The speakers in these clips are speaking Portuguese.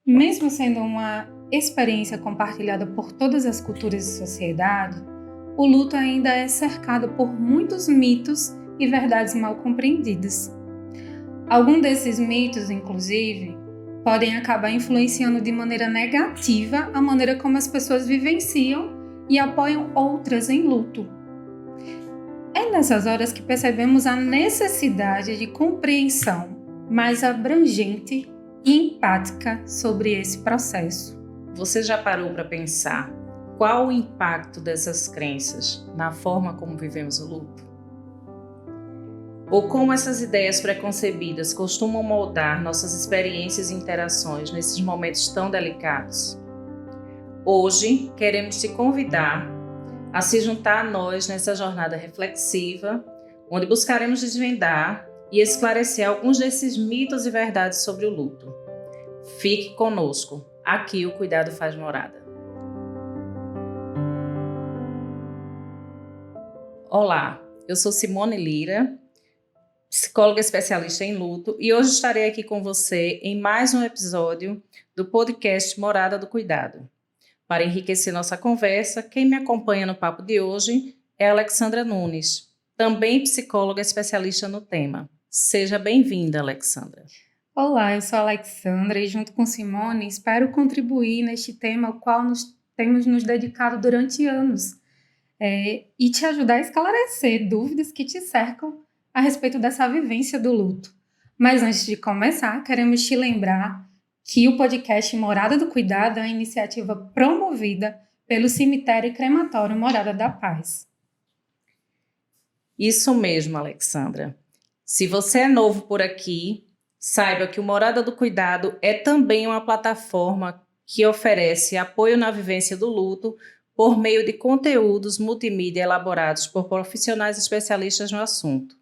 Mesmo sendo uma experiência compartilhada por todas as culturas e sociedades, o luto ainda é cercado por muitos mitos e verdades mal compreendidas. Alguns desses mitos, inclusive, podem acabar influenciando de maneira negativa a maneira como as pessoas vivenciam e apoiam outras em luto. É nessas horas que percebemos a necessidade de compreensão mais abrangente e empática sobre esse processo. Você já parou para pensar qual o impacto dessas crenças na forma como vivemos o luto? Ou como essas ideias preconcebidas costumam moldar nossas experiências e interações nesses momentos tão delicados? Hoje, queremos te convidar a se juntar a nós nessa jornada reflexiva, onde buscaremos desvendar e esclarecer alguns desses mitos e verdades sobre o luto. Fique conosco, aqui o Cuidado faz morada. Olá, eu sou Simone Lira, psicóloga especialista em luto, e hoje estarei aqui com você em mais um episódio do podcast Morada do Cuidado. Para enriquecer nossa conversa, quem me acompanha no papo de hoje é a Alexandra Nunes, também psicóloga especialista no tema. Seja bem-vinda, Alexandra. Olá, eu sou a Alexandra e junto com Simone espero contribuir neste tema ao qual temos nos dedicado durante anos e te ajudar a esclarecer dúvidas que te cercam a respeito dessa vivência do luto. Mas antes de começar, queremos te lembrar que o podcast Morada do Cuidado é uma iniciativa promovida pelo Cemitério e Crematório Morada da Paz. Isso mesmo, Alexandra. Se você é novo por aqui, saiba que o Morada do Cuidado é também uma plataforma que oferece apoio na vivência do luto por meio de conteúdos multimídia elaborados por profissionais especialistas no assunto.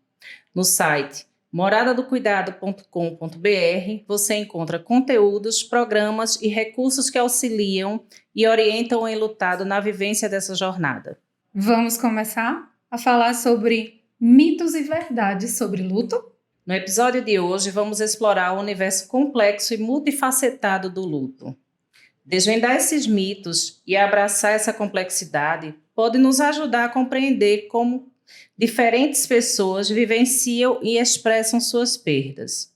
No site moradadocuidado.com.br você encontra conteúdos, programas e recursos que auxiliam e orientam o enlutado na vivência dessa jornada. Vamos começar a falar sobre mitos e verdades sobre luto? No episódio de hoje, vamos explorar o universo complexo e multifacetado do luto. Desvendar esses mitos e abraçar essa complexidade pode nos ajudar a compreender como diferentes pessoas vivenciam e expressam suas perdas.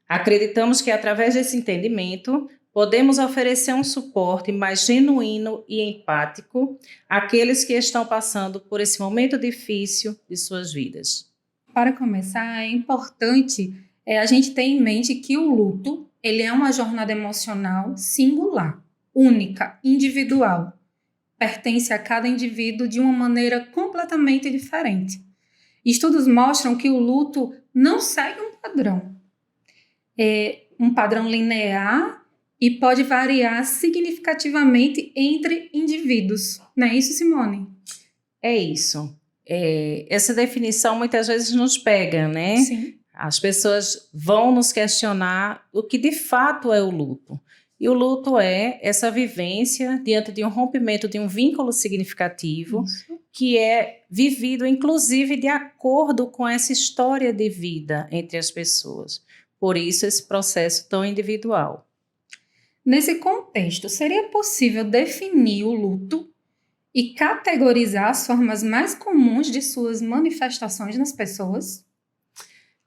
Acreditamos que, através desse entendimento, podemos oferecer um suporte mais genuíno e empático àqueles que estão passando por esse momento difícil de suas vidas. Para começar, é importante a gente ter em mente que o luto ele é uma jornada emocional singular, única, individual. Pertence a cada indivíduo de uma maneira completamente diferente. Estudos mostram que o luto não segue um padrão. É um padrão linear e pode variar significativamente entre indivíduos. Não é isso, Simone? É isso. Essa definição muitas vezes nos pega, né? Sim. As pessoas vão nos questionar o que de fato é o luto. E o luto é essa vivência diante de um rompimento de um vínculo significativo que é vivido, inclusive, de acordo com essa história de vida entre as pessoas. Por isso, esse processo tão individual. Nesse contexto, seria possível definir o luto e categorizar as formas mais comuns de suas manifestações nas pessoas?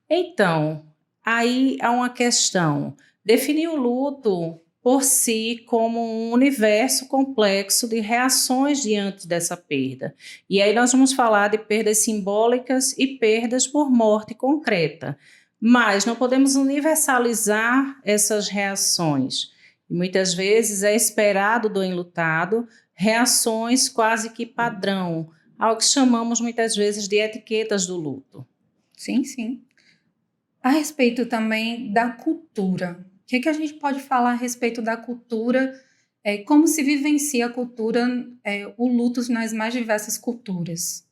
Então, aí há uma questão. Definir o luto por si como um universo complexo de reações diante dessa perda. E aí nós vamos falar de perdas simbólicas e perdas por morte concreta. Mas não podemos universalizar essas reações. E muitas vezes é esperado do enlutado reações quase que padrão, algo que chamamos muitas vezes de etiquetas do luto. Sim, sim. A respeito também da cultura. O que a gente pode falar a respeito da cultura? Como se vivencia a cultura, o luto nas mais diversas culturas?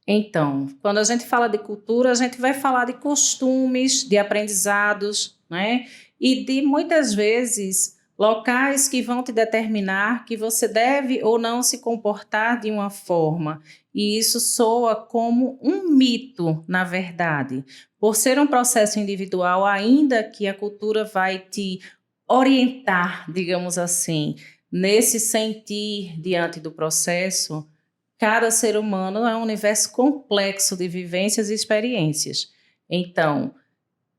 Então, quando a gente fala de cultura, a gente vai falar de costumes, de aprendizados, né? E de, muitas vezes, locais que vão te determinar que você deve ou não se comportar de uma forma. E isso soa como um mito, na verdade. Por ser um processo individual, ainda que a cultura vai te orientar, digamos assim, nesse sentir diante do processo, cada ser humano é um universo complexo de vivências e experiências. Então,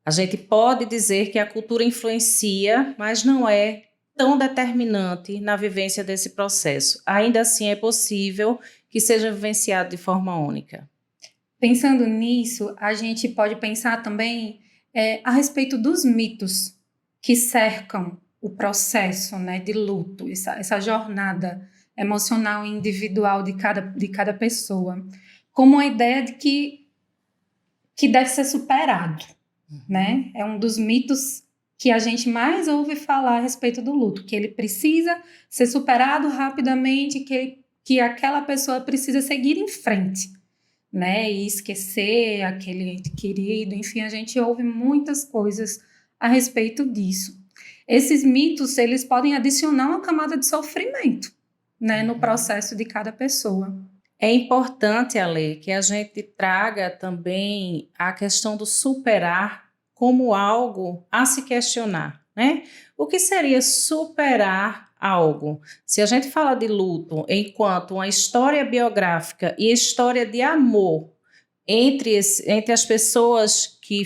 a gente pode dizer que a cultura influencia, mas não é tão determinante na vivência desse processo. Ainda assim, é possível que seja vivenciado de forma única. Pensando nisso, a gente pode pensar também a respeito dos mitos que cercam o processo, né, de luto, essa jornada emocional e individual de cada pessoa, como a ideia de que deve ser superado, né? É um dos mitos que a gente mais ouve falar a respeito do luto, que ele precisa ser superado rapidamente, que aquela pessoa precisa seguir em frente, né? E esquecer aquele ente querido, enfim, a gente ouve muitas coisas a respeito disso. Esses mitos, eles podem adicionar uma camada de sofrimento, né, no processo de cada pessoa. É importante, Ale, que a gente traga também a questão do superar como algo a se questionar, né? O que seria superar algo? Se a gente fala de luto enquanto uma história biográfica e história de amor entre as pessoas que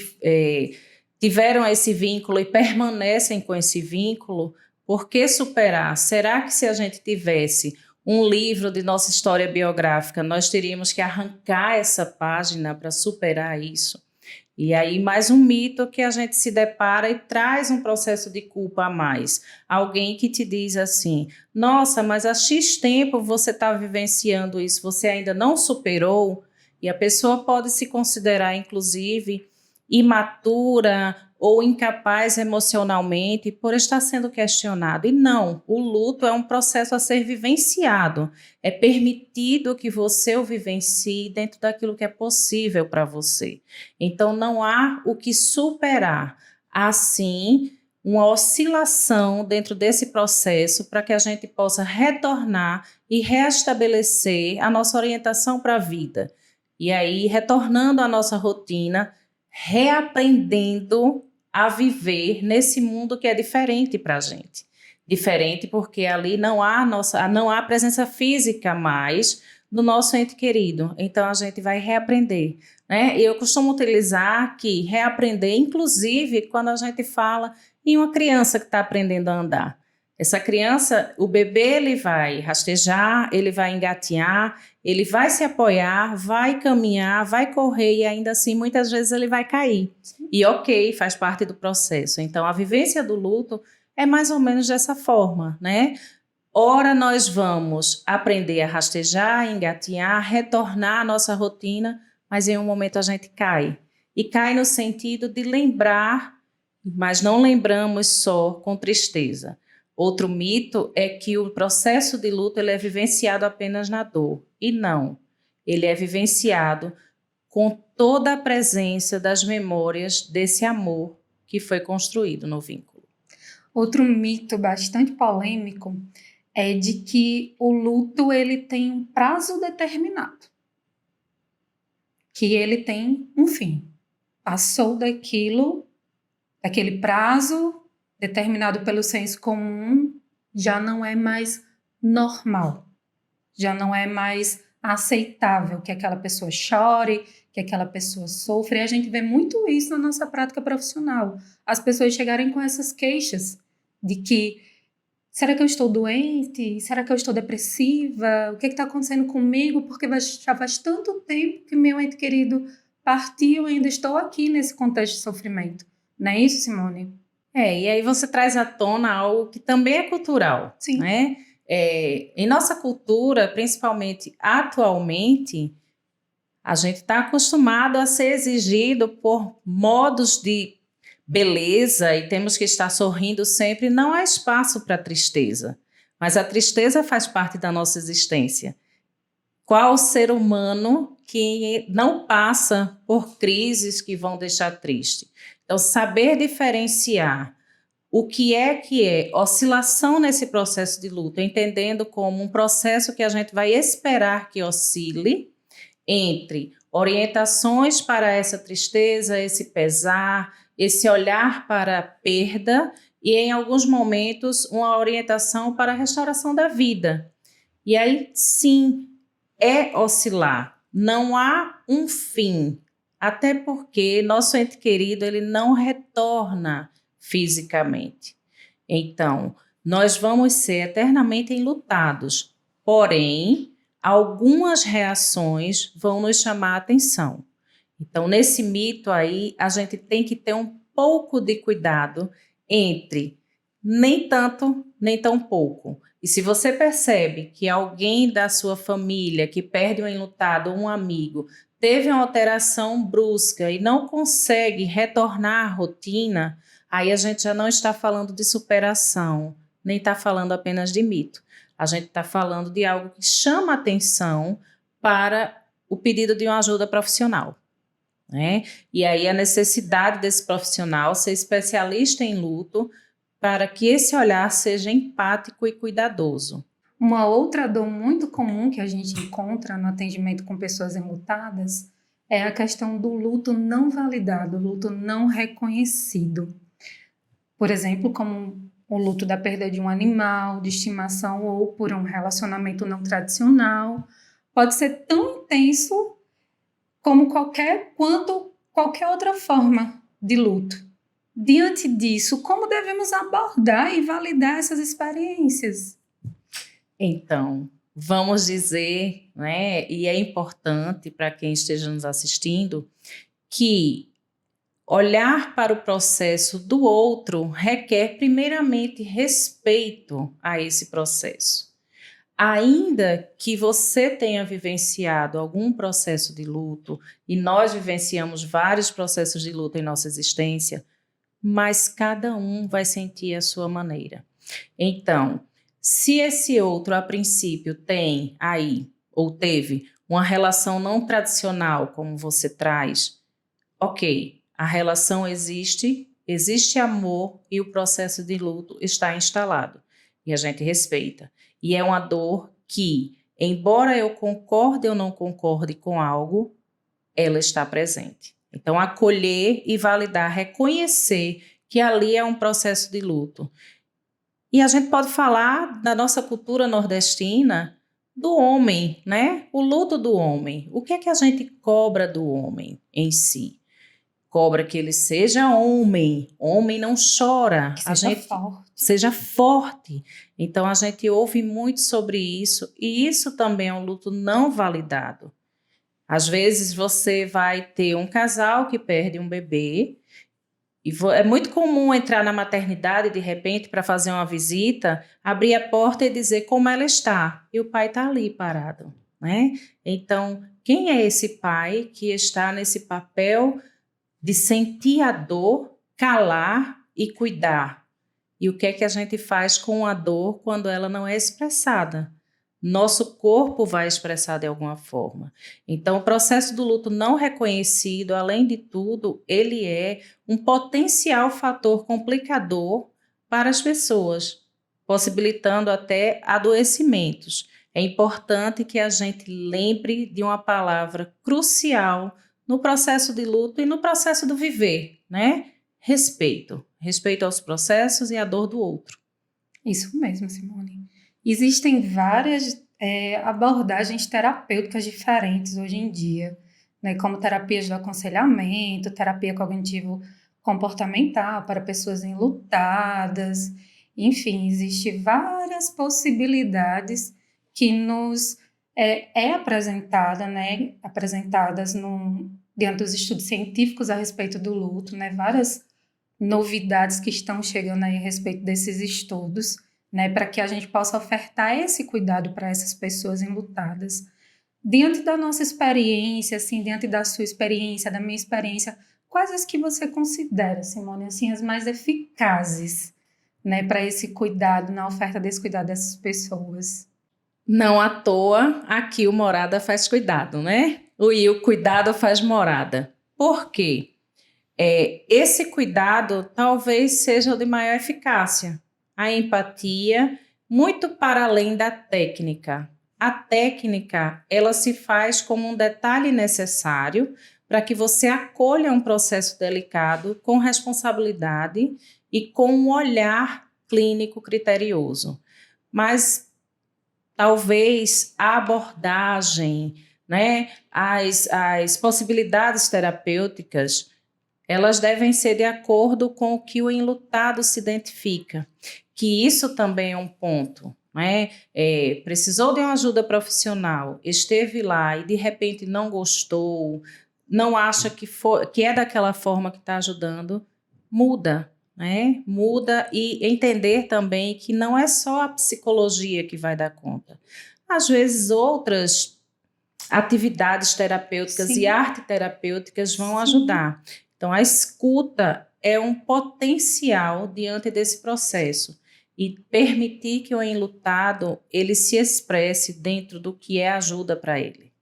tiveram esse vínculo e permanecem com esse vínculo, por que superar? Será que se a gente tivesse um livro de nossa história biográfica, nós teríamos que arrancar essa página para superar isso? E aí, mais um mito que a gente se depara e traz um processo de culpa a mais. Alguém que te diz assim, nossa, mas há X tempo você está vivenciando isso, você ainda não superou? E a pessoa pode se considerar, inclusive, imatura ou incapaz emocionalmente por estar sendo questionado. E não, o luto é um processo a ser vivenciado. É permitido que você o vivencie dentro daquilo que é possível para você. Então, não há o que superar. Há, sim, uma oscilação dentro desse processo para que a gente possa retornar e reestabelecer a nossa orientação para a vida. E aí, retornando à nossa rotina, reaprendendo a viver nesse mundo que é diferente para a gente. Diferente porque ali não há presença física mais do nosso ente querido. Então, a gente vai reaprender, né? E eu costumo utilizar aqui, reaprender, inclusive, quando a gente fala em uma criança que está aprendendo a andar. Essa criança, o bebê, ele vai rastejar, ele vai engatinhar, ele vai se apoiar, vai caminhar, vai correr e ainda assim muitas vezes ele vai cair. E ok, faz parte do processo. Então a vivência do luto é mais ou menos dessa forma, né? Ora nós vamos aprender a rastejar, engatinhar, retornar à nossa rotina, mas em um momento a gente cai. E cai no sentido de lembrar, mas não lembramos só com tristeza. Outro mito é que o processo de luto ele é vivenciado apenas na dor. E não, ele é vivenciado com toda a presença das memórias desse amor que foi construído no vínculo. Outro mito bastante polêmico é de que o luto ele tem um prazo determinado, que ele tem um fim. Passou daquele prazo determinado pelo senso comum, já não é mais normal, já não é mais aceitável que aquela pessoa chore, que aquela pessoa sofra. E a gente vê muito isso na nossa prática profissional. As pessoas chegarem com essas queixas de que será que eu estou doente? Será que eu estou depressiva? O que está acontecendo comigo? Porque já faz tanto tempo que meu ente querido partiu e ainda estou aqui nesse contexto de sofrimento. Não é isso, Simone? E aí você traz à tona algo que também é cultural, Sim. né? Em nossa cultura, principalmente atualmente, a gente está acostumado a ser exigido por modos de beleza e temos que estar sorrindo sempre. Não há espaço para tristeza, mas a tristeza faz parte da nossa existência. Qual ser humano que não passa por crises que vão deixar triste? Então, saber diferenciar o que é oscilação nesse processo de luto, entendendo como um processo que a gente vai esperar que oscile entre orientações para essa tristeza, esse pesar, esse olhar para a perda e em alguns momentos uma orientação para a restauração da vida. E aí sim, é oscilar, não há um fim, até porque nosso ente querido ele não retorna fisicamente. Então, nós vamos ser eternamente enlutados, porém, algumas reações vão nos chamar a atenção. Então, nesse mito aí, a gente tem que ter um pouco de cuidado entre nem tanto, nem tão pouco. E se você percebe que alguém da sua família que perde um enlutado, um amigo, teve uma alteração brusca e não consegue retornar à rotina, aí a gente já não está falando de superação, nem está falando apenas de mito. A gente está falando de algo que chama atenção para o pedido de uma ajuda profissional, né? E aí a necessidade desse profissional ser especialista em luto para que esse olhar seja empático e cuidadoso. Uma outra dor muito comum que a gente encontra no atendimento com pessoas enlutadas é a questão do luto não validado, luto não reconhecido. Por exemplo, como o luto da perda de um animal, de estimação ou por um relacionamento não tradicional, pode ser tão intenso quanto qualquer outra forma de luto. Diante disso, como devemos abordar e validar essas experiências? Então, vamos dizer, né, e é importante para quem esteja nos assistindo, que olhar para o processo do outro requer, primeiramente, respeito a esse processo. Ainda que você tenha vivenciado algum processo de luto, e nós vivenciamos vários processos de luto em nossa existência, mas cada um vai sentir a sua maneira. Então, se esse outro, a princípio, tem aí, ou teve, uma relação não tradicional, como você traz, ok, a relação existe, existe amor e o processo de luto está instalado. E a gente respeita. E é uma dor que, embora eu concorde ou não concorde com algo, ela está presente. Então, acolher e validar, reconhecer que ali é um processo de luto. E a gente pode falar da nossa cultura nordestina do homem, né? O luto do homem. O que é que a gente cobra do homem em si? Cobra que ele seja homem. Homem não chora. Que seja forte. Seja forte. Então, a gente ouve muito sobre isso. E isso também é um luto não validado. Às vezes, você vai ter um casal que perde um bebê. E é muito comum entrar na maternidade, de repente, para fazer uma visita, abrir a porta e dizer como ela está. E o pai está ali parado, né? Então, quem é esse pai que está nesse papel de sentir a dor, calar e cuidar? E o que é que a gente faz com a dor quando ela não é expressada? Nosso corpo vai expressar de alguma forma. Então, o processo do luto não reconhecido, além de tudo, ele é um potencial fator complicador para as pessoas, possibilitando até adoecimentos. É importante que a gente lembre de uma palavra crucial no processo de luto e no processo do viver, né? Respeito. Respeito aos processos e à dor do outro. Isso mesmo, Simone. Existem várias abordagens terapêuticas diferentes hoje em dia, né, como terapias do aconselhamento, terapia cognitivo-comportamental para pessoas enlutadas, enfim, existem várias possibilidades que nos apresentada, né, apresentadas diante dos estudos científicos a respeito do luto, né, várias novidades que estão chegando aí a respeito desses estudos, né, para que a gente possa ofertar esse cuidado para essas pessoas enlutadas. Diante da nossa experiência, assim, diante da sua experiência, da minha experiência, quais as que você considera, Simone, assim, as mais eficazes, né, para esse cuidado, na oferta desse cuidado dessas pessoas? Não à toa, aqui o Morada faz cuidado, né? E o cuidado faz morada. Por quê? Esse cuidado talvez seja o de maior eficácia. A empatia, muito para além da técnica. A técnica, ela se faz como um detalhe necessário, para que você acolha um processo delicado com responsabilidade e com um olhar clínico criterioso. Mas talvez a abordagem, né, as possibilidades terapêuticas, elas devem ser de acordo com o que o enlutado se identifica, que isso também é um ponto, né? Precisou de uma ajuda profissional, esteve lá e de repente não gostou, não acha que é daquela forma que está ajudando, muda, né? Muda e entender também que não é só a psicologia que vai dar conta. Às vezes outras atividades terapêuticas Sim. e arte terapêuticas vão Sim. ajudar. Então, a escuta é um potencial diante desse processo e permitir que o enlutado ele se expresse dentro do que é ajuda para ele,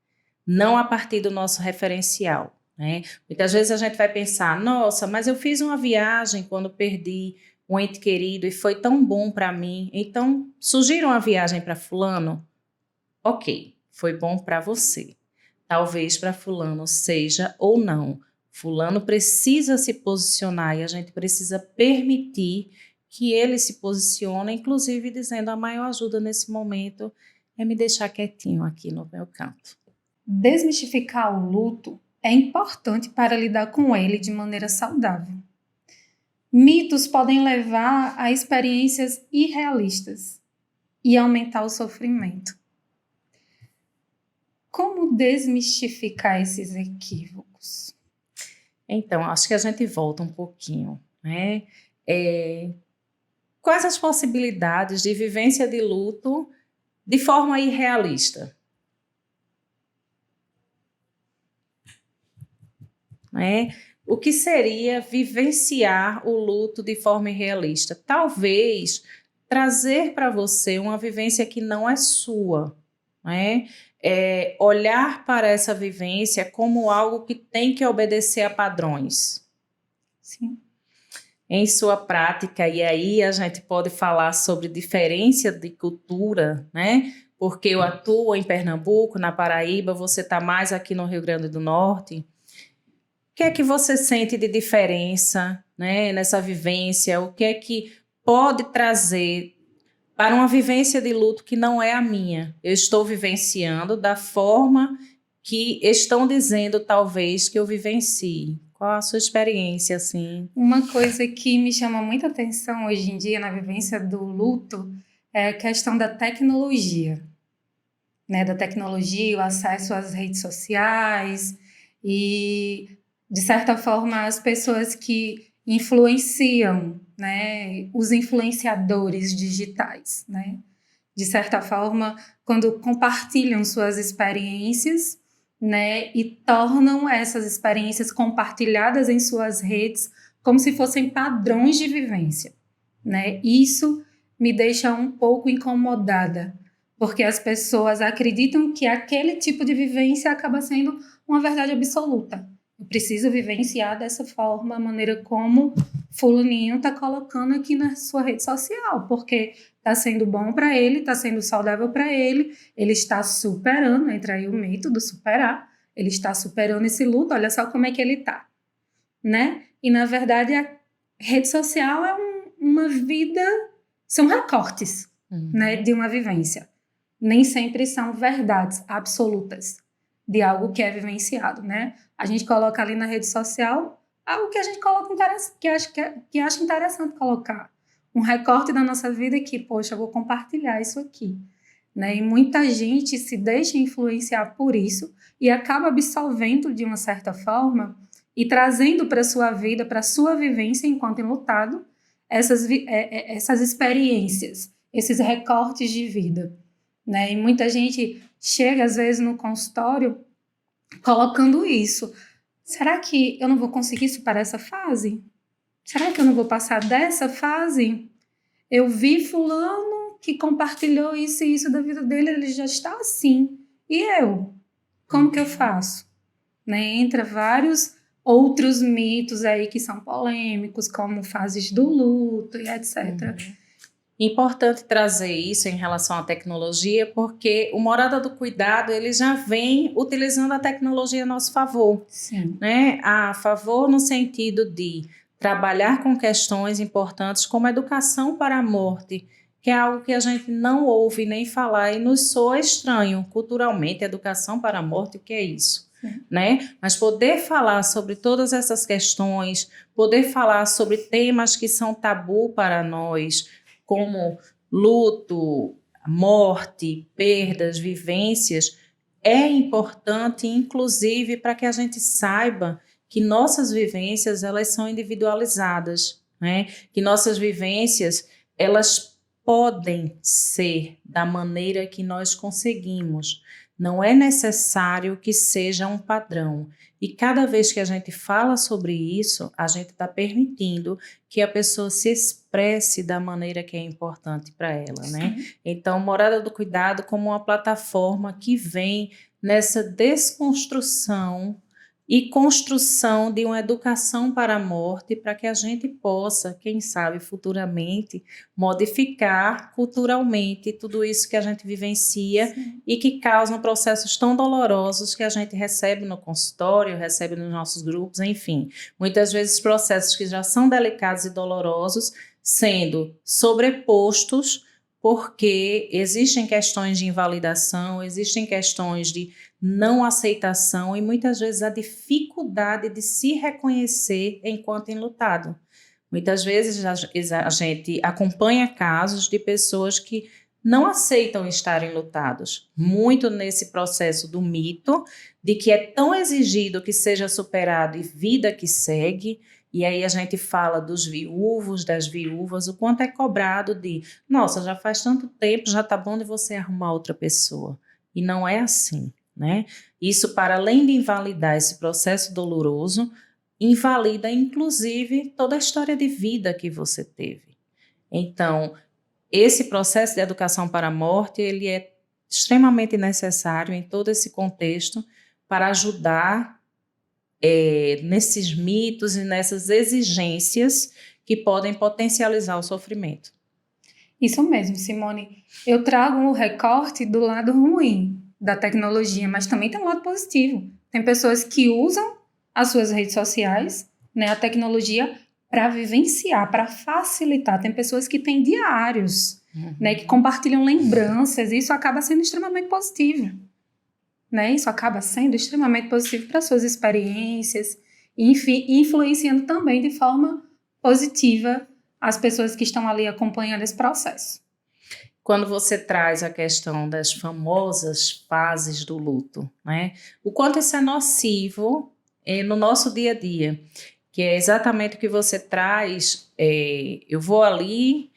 não a partir do nosso referencial, né? Muitas vezes a gente vai pensar, nossa, mas eu fiz uma viagem quando perdi um ente querido e foi tão bom para mim, então sugiro uma viagem para fulano? Ok, foi bom para você. Talvez para fulano seja ou não. Fulano precisa se posicionar e a gente precisa permitir que ele se posicione, inclusive dizendo a maior ajuda nesse momento é me deixar quietinho aqui no meu canto. Desmistificar o luto é importante para lidar com ele de maneira saudável. Mitos podem levar a experiências irrealistas e aumentar o sofrimento. Como desmistificar esses equívocos? Então, acho que a gente volta um pouquinho, né? Quais as possibilidades de vivência de luto de forma irrealista? Né? O que seria vivenciar o luto de forma irrealista? Talvez trazer para você uma vivência que não é sua, né? Olhar para essa vivência como algo que tem que obedecer a padrões. Sim. Em sua prática, e aí a gente pode falar sobre diferença de cultura, né? Porque eu atuo em Pernambuco, na Paraíba, você está mais aqui no Rio Grande do Norte. O que é que você sente de diferença, né, nessa vivência? O que é que pode trazer para uma vivência de luto que não é a minha? Eu estou vivenciando da forma que estão dizendo, talvez, que eu vivencie. Qual a sua experiência, assim? Uma coisa que me chama muita atenção hoje em dia na vivência do luto é a questão da tecnologia, né? Da tecnologia, o acesso às redes sociais e, de certa forma, as pessoas que influenciam, né? Os influenciadores digitais, né? De certa forma, quando compartilham suas experiências, né, e tornam essas experiências compartilhadas em suas redes como se fossem padrões de vivência, né? Isso me deixa um pouco incomodada, porque as pessoas acreditam que aquele tipo de vivência acaba sendo uma verdade absoluta. Eu preciso vivenciar dessa forma, a maneira como fulaninho está colocando aqui na sua rede social, porque está sendo bom para ele, está sendo saudável para ele, ele está superando, entra aí o mito do superar, ele está superando esse luto, olha só como é que ele está, né? E, na verdade, a rede social é uma vida, são recortes, né, de uma vivência. Nem sempre são verdades absolutas de algo que é vivenciado, né? A gente coloca ali na rede social algo que a gente coloca que acha interessante colocar. Um recorte da nossa vida que, poxa, eu vou compartilhar isso aqui, né? E muita gente se deixa influenciar por isso e acaba absorvendo de uma certa forma e trazendo para a sua vida, para a sua vivência enquanto enlutado, essas experiências, esses recortes de vida, né? E muita gente chega, às vezes, no consultório colocando isso. Será que eu não vou conseguir superar essa fase? Será que eu não vou passar dessa fase? Eu vi fulano que compartilhou isso e isso da vida dele, ele já está assim. E eu? Como que eu faço? Né? Entra vários outros mitos aí que são polêmicos, como fases do luto e etc. Importante trazer isso em relação à tecnologia, porque o Morada do Cuidado ele já vem utilizando a tecnologia a nosso favor, Sim. né? A favor no sentido de trabalhar com questões importantes como educação para a morte, que é algo que a gente não ouve nem falar e nos soa estranho culturalmente. Educação para a morte, o que é isso? Né? Mas poder falar sobre todas essas questões, poder falar sobre temas que são tabu para nós, como luto, morte, perdas, vivências, é importante, inclusive, para que a gente saiba que nossas vivências elas são individualizadas, né? Que nossas vivências elas podem ser da maneira que nós conseguimos. Não é necessário que seja um padrão. E cada vez que a gente fala sobre isso, a gente está permitindo que a pessoa se expresse da maneira que é importante para ela, né? Então, Morada do Cuidado como uma plataforma que vem nessa desconstrução e construção de uma educação para a morte, para que a gente possa, quem sabe futuramente, modificar culturalmente tudo isso que a gente vivencia. Sim. E que causam processos tão dolorosos que a gente recebe no consultório, recebe nos nossos grupos, enfim. Muitas vezes processos que já são delicados e dolorosos sendo sobrepostos porque existem questões de invalidação, existem questões de não aceitação e muitas vezes a dificuldade de se reconhecer enquanto enlutado. Muitas vezes a gente acompanha casos de pessoas que não aceitam estar enlutados, muito nesse processo do mito, de que é tão exigido que seja superado e vida que segue, e aí a gente fala dos viúvos, das viúvas, o quanto é cobrado de, nossa, já faz tanto tempo, já tá bom de você arrumar outra pessoa. E não é assim, né? Isso, para além de invalidar esse processo doloroso, invalida, inclusive, toda a história de vida que você teve. Então, esse processo de educação para a morte, ele é extremamente necessário em todo esse contexto para ajudar nesses mitos e nessas exigências que podem potencializar o sofrimento. Isso mesmo, Simone. Eu trago o recorte do lado ruim da tecnologia, mas também tem um lado positivo. Tem pessoas que usam as suas redes sociais, né, a tecnologia, para vivenciar, para facilitar. Tem pessoas que têm diários, né, que compartilham lembranças, e isso acaba sendo extremamente positivo. Né? Isso acaba sendo extremamente positivo para suas experiências, enfim, influenciando também de forma positiva as pessoas que estão ali acompanhando esse processo. Quando você traz a questão das famosas fases do luto, né? O quanto isso é nocivo no nosso dia a dia, que é exatamente o que você traz. Eu vou ali,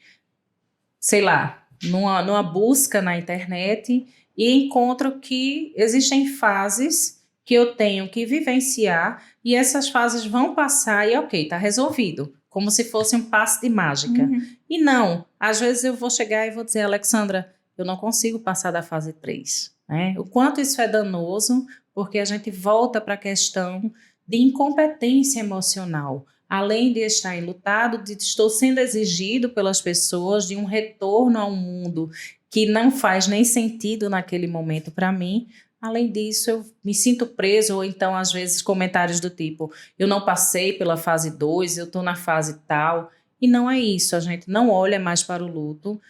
sei lá, numa busca na internet e encontro que existem fases que eu tenho que vivenciar e essas fases vão passar e ok, tá resolvido. Como se fosse um passe de mágica. Uhum. E não, às vezes eu vou chegar e vou dizer, Alexandra, eu não consigo passar da fase 3. Né? O quanto isso é danoso, porque a gente volta para a questão de incompetência emocional. Além de estar enlutado, estou sendo exigido pelas pessoas de um retorno ao mundo que não faz nem sentido naquele momento para mim. Além disso, eu me sinto preso, ou então, às vezes, comentários do tipo, eu não passei pela fase 2, eu estou na fase tal. E não é isso, a gente não olha mais para o luto.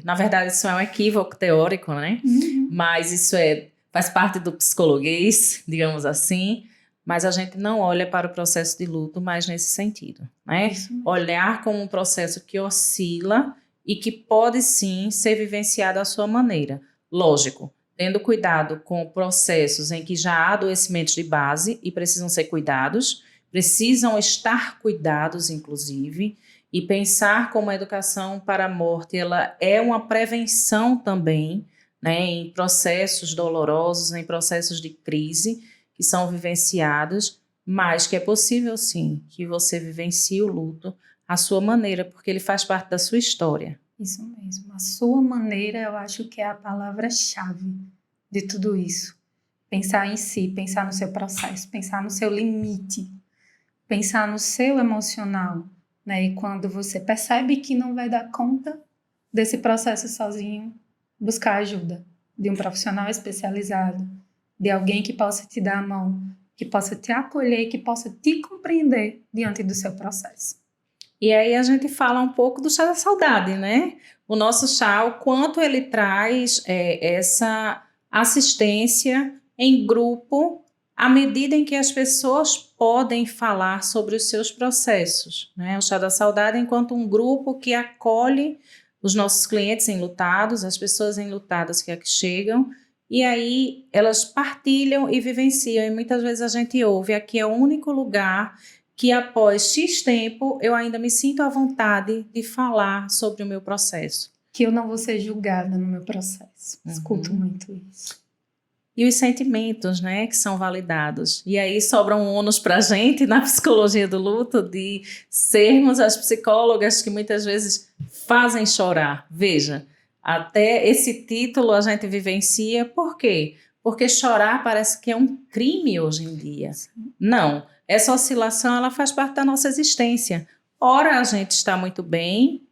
Na verdade, isso é um equívoco teórico, né? Uhum. Mas isso faz parte do psicologuês, digamos assim. Mas a gente não olha para o processo de luto mais nesse sentido, né? Olhar como um processo que oscila e que pode, sim, ser vivenciado à sua maneira. Lógico, tendo cuidado com processos em que já há adoecimentos de base e precisam ser cuidados, precisam estar cuidados, inclusive, e pensar como a educação para a morte ela é uma prevenção também, né, em processos dolorosos, em processos de crise que são vivenciados, mas que é possível, sim, que você vivencie o luto à sua maneira, porque ele faz parte da sua história. Isso mesmo. A sua maneira, eu acho que é a palavra-chave de tudo isso. Pensar em si, pensar no seu processo, pensar no seu limite, pensar no seu emocional, né? E quando você percebe que não vai dar conta, desse processo sozinho, buscar ajuda de um profissional especializado, de alguém que possa te dar a mão, que possa te acolher, que possa te compreender diante do seu processo. E aí a gente fala um pouco do chá da saudade, né? O nosso chá, o quanto ele traz essa assistência em grupo, à medida em que as pessoas podem falar sobre os seus processos, né? O chá da saudade enquanto um grupo que acolhe os nossos clientes enlutados, as pessoas enlutadas que aqui chegam, e aí elas partilham e vivenciam, e muitas vezes a gente ouve, aqui é o único lugar que após X tempo eu ainda me sinto à vontade de falar sobre o meu processo. Que eu não vou ser julgada no meu processo. Escuto muito isso. E os sentimentos, né, que são validados. E aí sobra um ônus para a gente na psicologia do luto de sermos as psicólogas que muitas vezes fazem chorar. Veja, até esse título a gente vivencia. Por quê? Porque chorar parece que é um crime hoje em dia. Não. Essa oscilação, ela faz parte da nossa existência. Ora a gente está muito bem,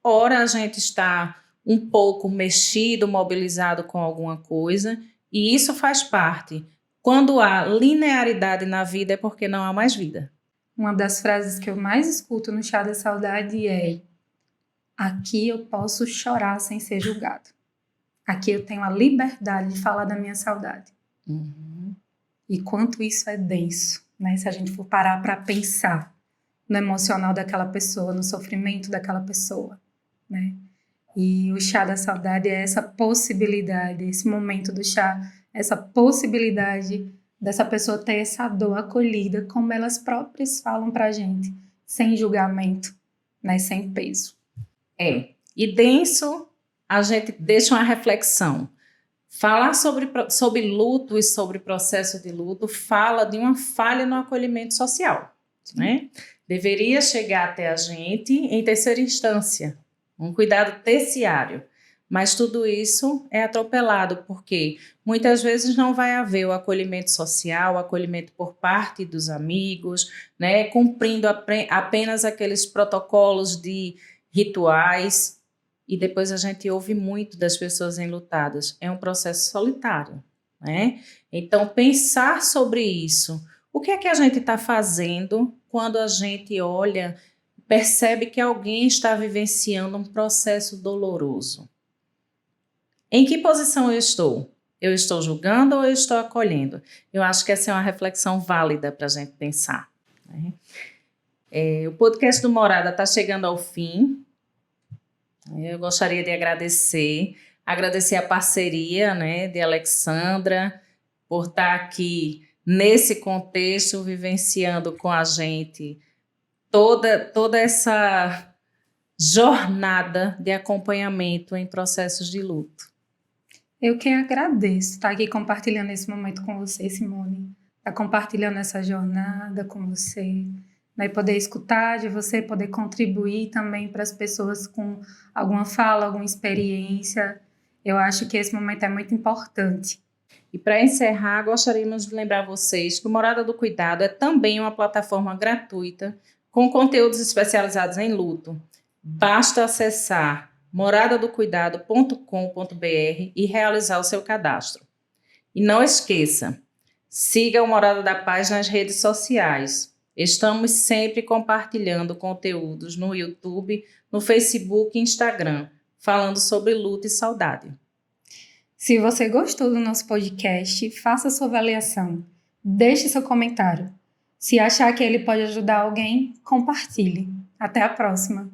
ora a gente está um pouco mexido, mobilizado com alguma coisa, e isso faz parte. Quando há linearidade na vida é porque não há mais vida. Uma das frases que eu mais escuto no Chá da Saudade é: aqui eu posso chorar sem ser julgado. Aqui eu tenho a liberdade de falar da minha saudade. E quanto isso é denso. Né? Se a gente for parar para pensar no emocional daquela pessoa, no sofrimento daquela pessoa, né? E o chá da saudade é essa possibilidade, esse momento do chá, essa possibilidade dessa pessoa ter essa dor acolhida, como elas próprias falam pra gente, sem julgamento, né? Sem peso. E denso, a gente deixa uma reflexão. Falar sobre luto e sobre processo de luto fala de uma falha no acolhimento social, né? Deveria chegar até a gente em terceira instância, um cuidado terciário, mas tudo isso é atropelado porque muitas vezes não vai haver o acolhimento social, o acolhimento por parte dos amigos, né? Cumprindo apenas aqueles protocolos de rituais. E depois a gente ouve muito das pessoas enlutadas. É um processo solitário, né? Então, pensar sobre isso. O que é que a gente está fazendo quando a gente olha, percebe que alguém está vivenciando um processo doloroso? Em que posição eu estou? Eu estou julgando ou eu estou acolhendo? Eu acho que essa é uma reflexão válida para a gente pensar, né? O podcast do Morada está chegando ao fim. Eu gostaria de agradecer a parceria, né, de Alexandra por estar aqui nesse contexto, vivenciando com a gente toda essa jornada de acompanhamento em processos de luto. Eu que agradeço estar aqui compartilhando esse momento com você, Simone, estar compartilhando essa jornada com você, né, poder escutar de você, poder contribuir também para as pessoas com alguma fala, alguma experiência. Eu acho que esse momento é muito importante. E para encerrar, gostaríamos de lembrar vocês que o Morada do Cuidado é também uma plataforma gratuita com conteúdos especializados em luto. Basta acessar moradadocuidado.com.br e realizar o seu cadastro. E não esqueça, siga o Morada da Paz nas redes sociais. Estamos sempre compartilhando conteúdos no YouTube, no Facebook e Instagram, falando sobre luto e saudade. Se você gostou do nosso podcast, faça sua avaliação. Deixe seu comentário. Se achar que ele pode ajudar alguém, compartilhe. Até a próxima!